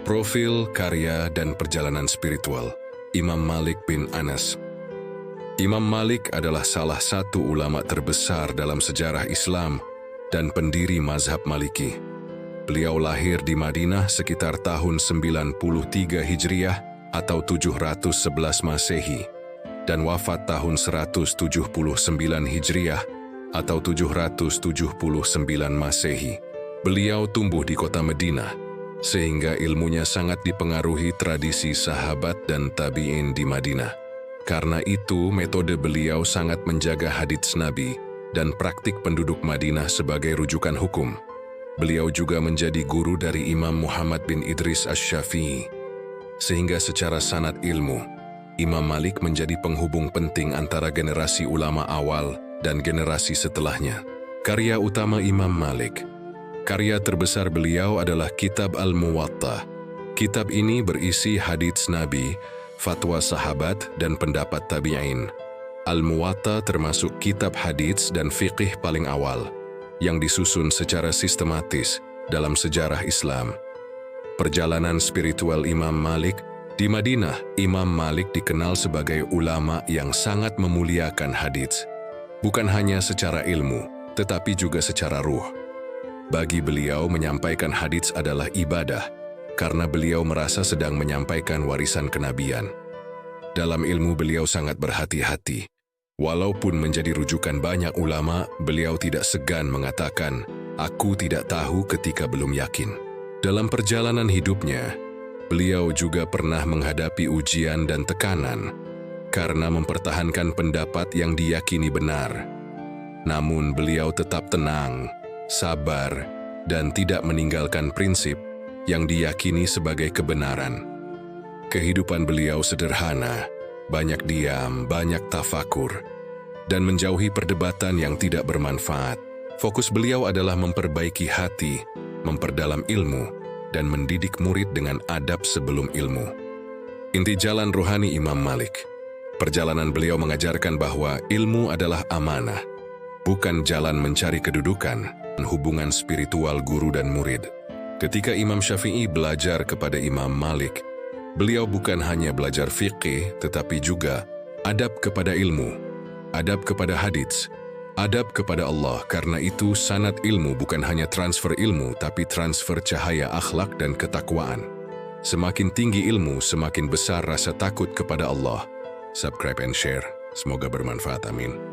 Profil, karya, dan perjalanan spiritual Imam Malik bin Anas. Imam Malik adalah salah satu ulama terbesar dalam sejarah Islam dan pendiri mazhab Maliki. Beliau lahir di Madinah sekitar tahun 93 Hijriah atau 711 Masehi dan wafat tahun 179 Hijriah atau 779 Masehi. Beliau tumbuh di kota Madinah, sehingga ilmunya sangat dipengaruhi tradisi sahabat dan tabi'in di Madinah. Karena itu, metode beliau sangat menjaga hadits Nabi dan praktik penduduk Madinah sebagai rujukan hukum. Beliau juga menjadi guru dari Imam Muhammad bin Idris Asy-Syafi'i. Sehingga secara sanad ilmu, Imam Malik menjadi penghubung penting antara generasi ulama awal dan generasi setelahnya. Karya utama Imam Malik. Karya terbesar beliau adalah Kitab Al-Muwatta. Kitab ini berisi hadits Nabi, fatwa sahabat, dan pendapat tabi'in. Al-Muwatta termasuk kitab hadits dan fiqih paling awal, yang disusun secara sistematis dalam sejarah Islam. Perjalanan spiritual Imam Malik. Di Madinah, Imam Malik dikenal sebagai ulama yang sangat memuliakan hadits. Bukan hanya secara ilmu, tetapi juga secara ruh. Bagi beliau, menyampaikan hadits adalah ibadah, karena beliau merasa sedang menyampaikan warisan kenabian. Dalam ilmu beliau sangat berhati-hati. Walaupun menjadi rujukan banyak ulama, beliau tidak segan mengatakan, "Aku tidak tahu," ketika belum yakin. Dalam perjalanan hidupnya, beliau juga pernah menghadapi ujian dan tekanan karena mempertahankan pendapat yang diyakini benar. Namun beliau tetap tenang, sabar, dan tidak meninggalkan prinsip yang diyakini sebagai kebenaran. Kehidupan beliau sederhana, banyak diam, banyak tafakur, dan menjauhi perdebatan yang tidak bermanfaat. Fokus beliau adalah memperbaiki hati, memperdalam ilmu, dan mendidik murid dengan adab sebelum ilmu. Inti jalan rohani Imam Malik. Perjalanan beliau mengajarkan bahwa ilmu adalah amanah, bukan jalan mencari kedudukan, dan hubungan spiritual guru dan murid. Ketika Imam Syafi'i belajar kepada Imam Malik, beliau bukan hanya belajar fiqih, tetapi juga adab kepada ilmu, adab kepada hadits, adab kepada Allah. Karena itu, sanad ilmu bukan hanya transfer ilmu, tapi transfer cahaya akhlak dan ketakwaan. Semakin tinggi ilmu, semakin besar rasa takut kepada Allah. Subscribe and share. Semoga bermanfaat. Amin.